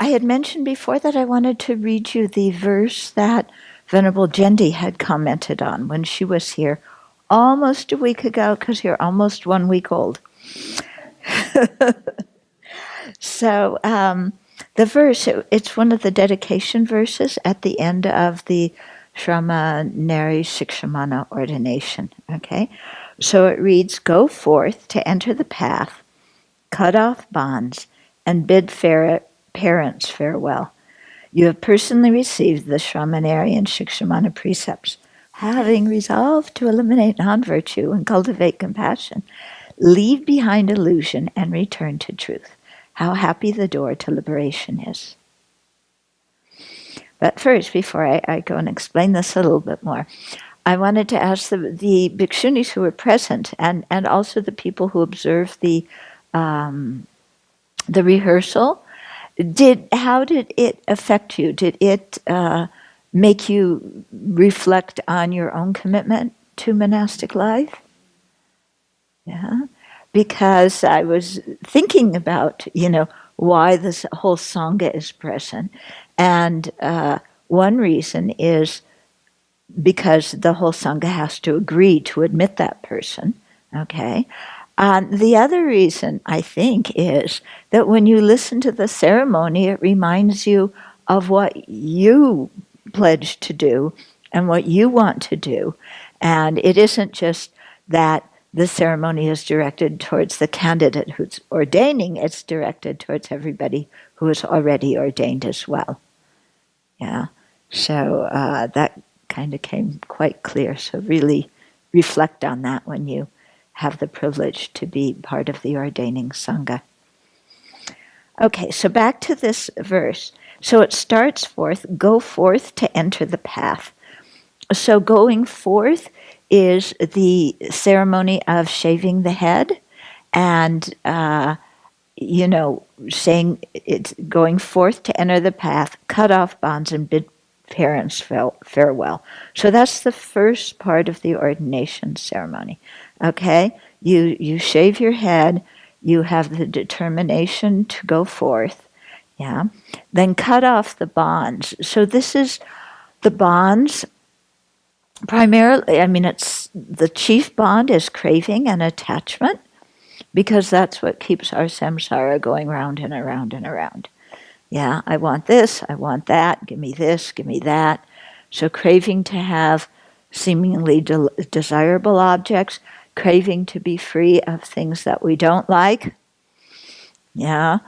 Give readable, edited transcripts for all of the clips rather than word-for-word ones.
I had mentioned before that I wanted to read you the verse that Venerable Jendi had commented on when she was here almost a week ago, because you're almost 1 week old. So the verse, it's one of the dedication verses at the end of the Shramaneri Shikshamana ordination. Okay? So it reads, "Go forth to enter the path, cut off bonds, and bid parents farewell. You have personally received the Shramaneri and Shikshamana precepts. Having resolved to eliminate non-virtue and cultivate compassion, leave behind illusion and return to truth. How happy the door to liberation is." But first, before I go and explain this a little bit more, I wanted to ask the bhikshunis who were present and also the people who observed the rehearsal, how did it affect you? Did it make you reflect on your own commitment to monastic life? Yeah, because I was thinking about, why this whole Sangha is present. And one reason is because the whole Sangha has to agree to admit that person, okay? The other reason, I think, is that when you listen to the ceremony, it reminds you of what you pledged to do and what you want to do. And it isn't just that the ceremony is directed towards the candidate who's ordaining, it's directed towards everybody who is already ordained as well. Yeah, so that kind of came quite clear. So really reflect on that when you have the privilege to be part of the ordaining Sangha. Okay, so back to this verse. So it starts forth, go forth to enter the path. So going forth is the ceremony of shaving the head and, saying it's going forth to enter the path, cut off bonds and bid parents farewell. So that's the first part of the ordination ceremony. Okay? You shave your head, you have the determination to go forth, yeah? Then cut off the bonds. So this is the bonds. Primarily, it's the chief bond is craving and attachment, because that's what keeps our samsara going round and around and around. Yeah, I want this, I want that, give me this, give me that. So craving to have seemingly desirable objects, craving to be free of things that we don't like. Yeah,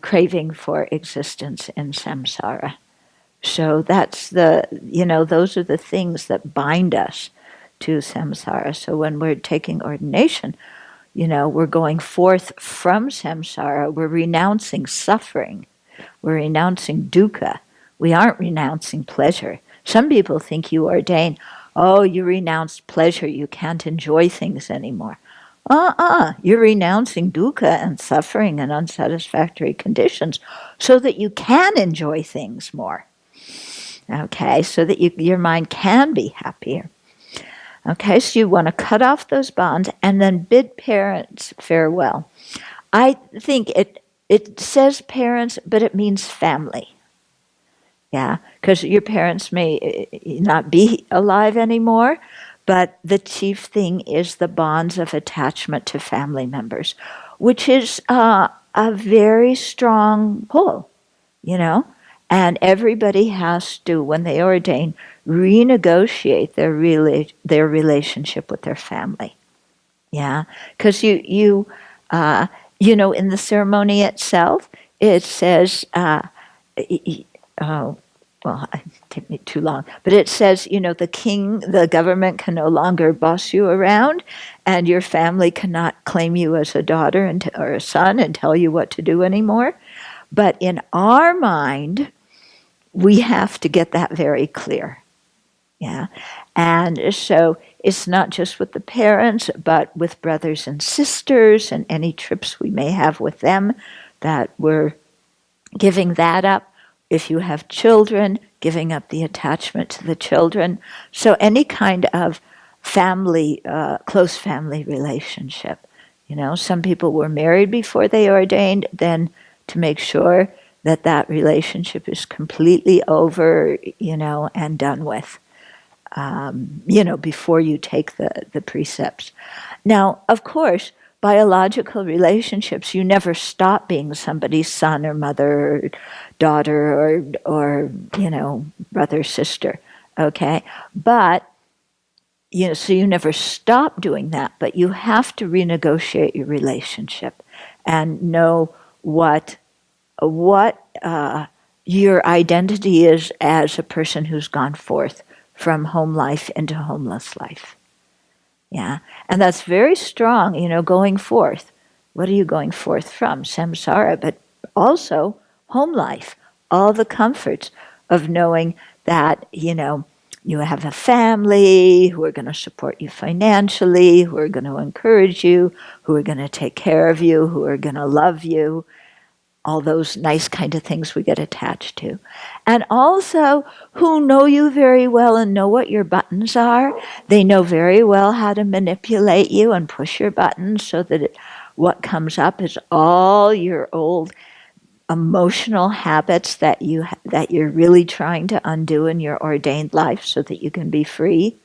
craving for existence in samsara. So that's those are the things that bind us to samsara. So when we're taking ordination, we're going forth from samsara, we're renouncing suffering, we're renouncing dukkha. We aren't renouncing pleasure. Some people think you ordain, oh, you renounced pleasure, you can't enjoy things anymore. You're renouncing dukkha and suffering and unsatisfactory conditions so that you can enjoy things more. Okay, so that your mind can be happier. Okay, so you want to cut off those bonds and then bid parents farewell. I think it says parents, but it means family. Yeah, because your parents may not be alive anymore, but the chief thing is the bonds of attachment to family members, which is a very strong pull, And everybody has to, when they ordain, renegotiate their relationship with their family. Yeah, because in the ceremony itself, it says, it took me too long, but it says, the government can no longer boss you around, and your family cannot claim you as a daughter or a son and tell you what to do anymore. But in our mind, we have to get that very clear. Yeah. And so it's not just with the parents, but with brothers and sisters and any trips we may have with them, that we're giving that up. If you have children, giving up the attachment to the children. So any kind of family, close family relationship. Some people were married before they ordained, then to make sure that relationship is completely over, and done with, before you take the precepts. Now, of course, biological relationships, you never stop being somebody's son or mother or daughter or brother, sister, okay? But, so you never stop doing that, but you have to renegotiate your relationship and know what your identity is as a person who's gone forth from home life into homeless life. Yeah, and that's very strong, going forth. What are you going forth from? Samsara, but also home life, all the comforts of knowing that, you have a family who are going to support you financially, who are going to encourage you, who are going to take care of you, who are going to love you, all those nice kind of things we get attached to. And also who know you very well and know what your buttons are. They know very well how to manipulate you and push your buttons so that what comes up is all your old emotional habits that you're really trying to undo in your ordained life so that you can be free.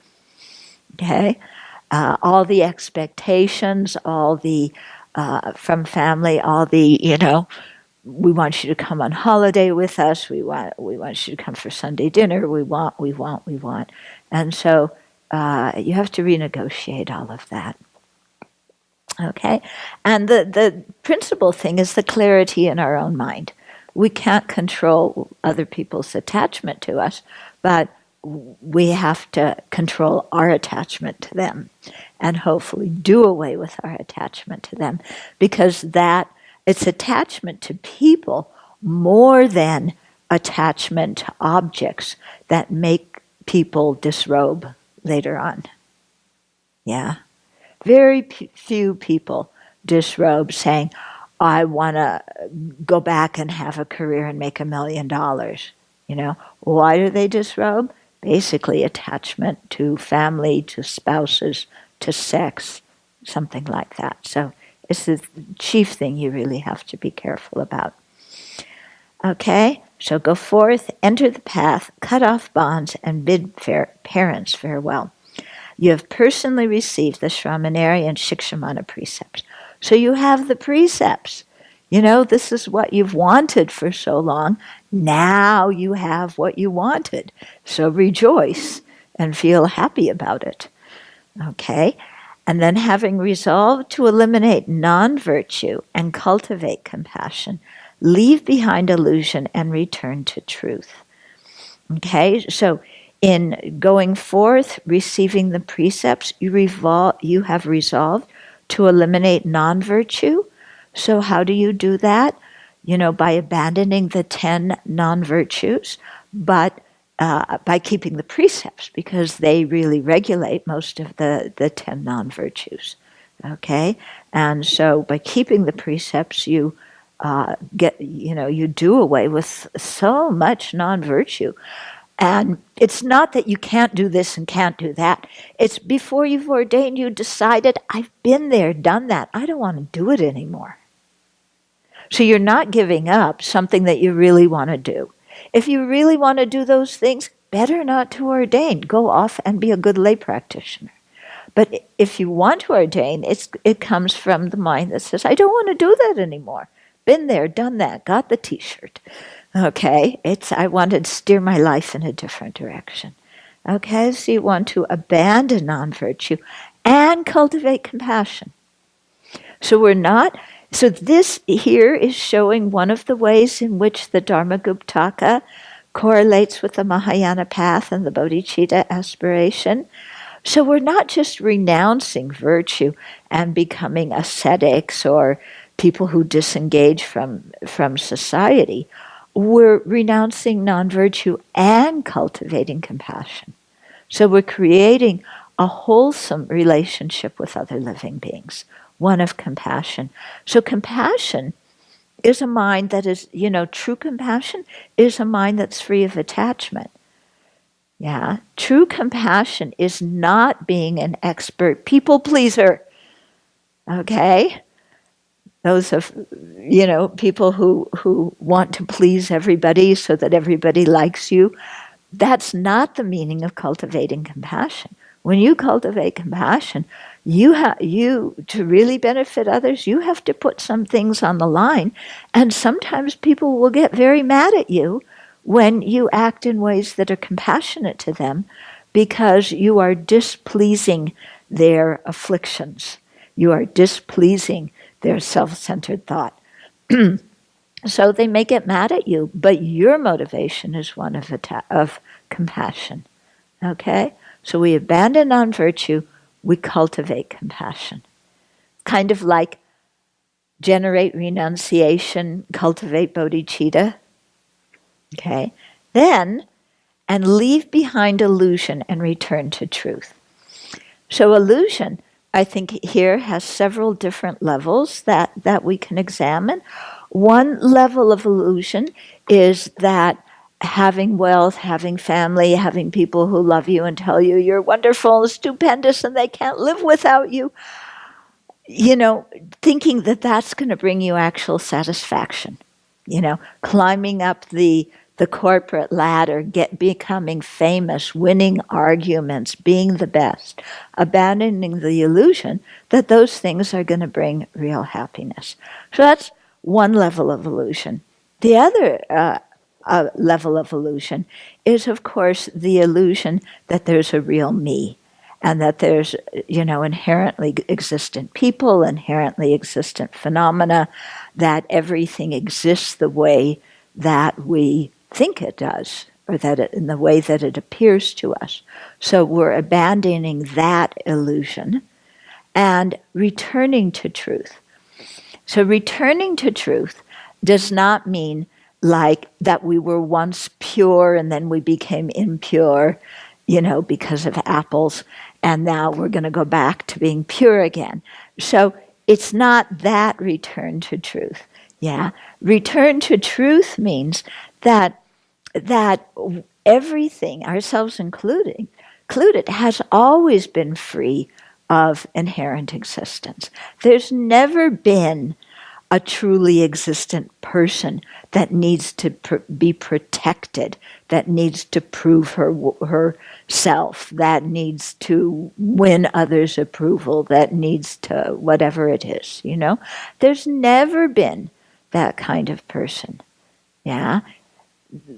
Okay? All the expectations, all the from family, all the, we want you to come on holiday with us. We want you to come for Sunday dinner. We want. And so you have to renegotiate all of that. Okay? And the principal thing is the clarity in our own mind. We can't control other people's attachment to us, but we have to control our attachment to them and hopefully do away with our attachment to them, because it's attachment to people more than attachment to objects that make people disrobe later on. Yeah. Very few people disrobe saying, I want to go back and have a career and make $1 million. Why do they disrobe? Basically attachment to family, to spouses, to sex, something like that. So it's the chief thing you really have to be careful about. Okay, so go forth, enter the path, cut off bonds, and bid parents farewell. You have personally received the Shramaneri and Shikshamana precepts. So you have the precepts. This is what you've wanted for so long. Now you have what you wanted. So rejoice and feel happy about it. Okay? And then having resolved to eliminate non-virtue and cultivate compassion, leave behind illusion and return to truth. Okay? So in going forth, receiving the precepts, you have resolved to eliminate non-virtue. So how do you do that? By abandoning the 10 non-virtues, but by keeping the precepts, because they really regulate most of the 10 non-virtues. Okay? And so by keeping the precepts, you you do away with so much non-virtue. And it's not that you can't do this and can't do that. It's before you've ordained, you decided, I've been there, done that. I don't want to do it anymore. So you're not giving up something that you really want to do. If you really want to do those things, better not to ordain. Go off and be a good lay practitioner. But if you want to ordain, it comes from the mind that says, I don't want to do that anymore. Been there, done that, got the t-shirt. Okay, I want to steer my life in a different direction. Okay, so you want to abandon non-virtue and cultivate compassion. So this here is showing one of the ways in which the Dharmaguptaka correlates with the Mahayana path and the bodhicitta aspiration. So we're not just renouncing virtue and becoming ascetics or people who disengage from society. We're renouncing non-virtue and cultivating compassion. So we're creating a wholesome relationship with other living beings, one of compassion. So compassion is a mind that is, true compassion is a mind that's free of attachment. Yeah, true compassion is not being an expert people pleaser. Okay? those of, people who want to please everybody so that everybody likes you. That's not the meaning of cultivating compassion. When you cultivate compassion, you to really benefit others, you have to put some things on the line, and sometimes people will get very mad at you when you act in ways that are compassionate to them, because you are displeasing their afflictions. You are displeasing their self-centered thought. So they may get mad at you, but your motivation is one of compassion. Okay? So we abandon non-virtue, we cultivate compassion. Kind of like generate renunciation, cultivate bodhicitta. Okay? Then, and leave behind illusion and return to truth. So illusion, I think, here has several different levels that we can examine. One level of illusion is that having wealth, having family, having people who love you and tell you you're wonderful and stupendous and they can't live without you, thinking that that's going to bring you actual satisfaction. Climbing up the corporate ladder, becoming famous, winning arguments, being the best, abandoning the illusion that those things are going to bring real happiness. So that's one level of illusion. The other level of illusion is, of course, the illusion that there's a real me, and that there's, inherently existent people, inherently existent phenomena, that everything exists the way that we think it does, or in the way that it appears to us. So we're abandoning that illusion and returning to truth. So returning to truth does not mean like that we were once pure and then we became impure, because of apples, and now we're going to go back to being pure again. So it's not that return to truth. Yeah, return to truth means that everything, ourselves included, has always been free of inherent existence. There's never been a truly existent person that needs to be protected, that needs to prove herself, that needs to win others' approval, that needs to whatever it is, There's never been that kind of person. Yeah?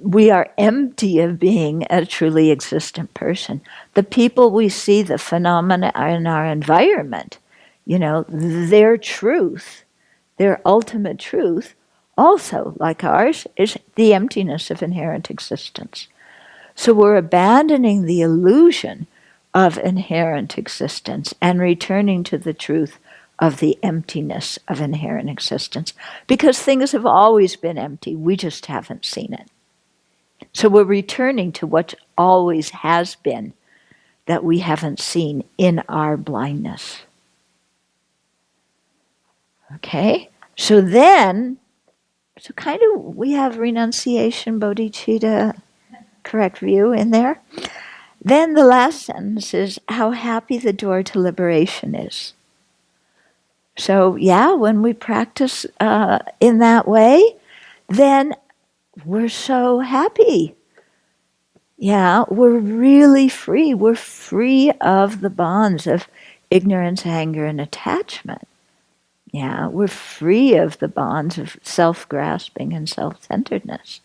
We are empty of being a truly existent person. The people we see, the phenomena in our environment, their truth, their ultimate truth, also, like ours, is the emptiness of inherent existence. So we're abandoning the illusion of inherent existence and returning to the truth of the emptiness of inherent existence, because things have always been empty, we just haven't seen it. So we're returning to what always has been, that we haven't seen in our blindness. Okay? So kind of we have renunciation, bodhicitta, correct view in there. Then the last sentence is how happy the door to liberation is. So when we practice in that way, then we're so happy. Yeah, we're really free. We're free of the bonds of ignorance, anger, and attachment. Yeah, we're free of the bonds of self-grasping and self-centeredness.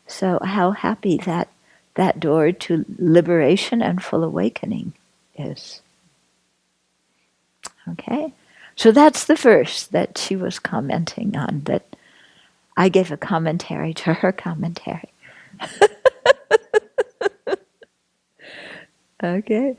So how happy that door to liberation and full awakening is. Okay, so that's the verse that she was commenting on, that I gave a commentary to her commentary. Okay.